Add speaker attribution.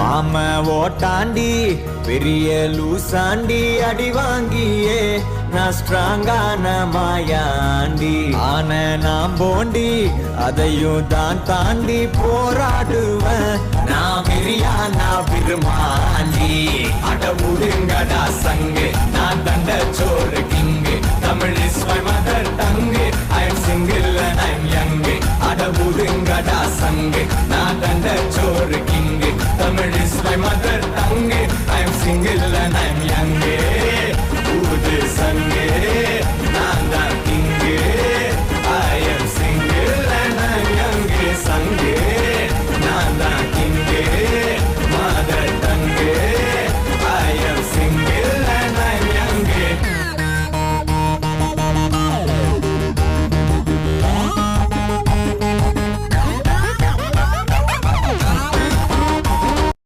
Speaker 1: மாம ஓட்டாண்டி பெரிய லூசாண்டி அடி வாங்கியே நான் ஸ்ட்ராங்கான மாயாண்டி ஆன நான் போண்டி அதையும் தான் தாண்டி போராடுவேன் நான் மிரியானா விருமாண்டி அட முடுங்கடா சங்கு நான் தண்ட சோறு king Tamil is my mother tongue I am single and I am young அட முடுங்கடா சங்கு நான் தண்ட சோறு கிங்கு தமிழ்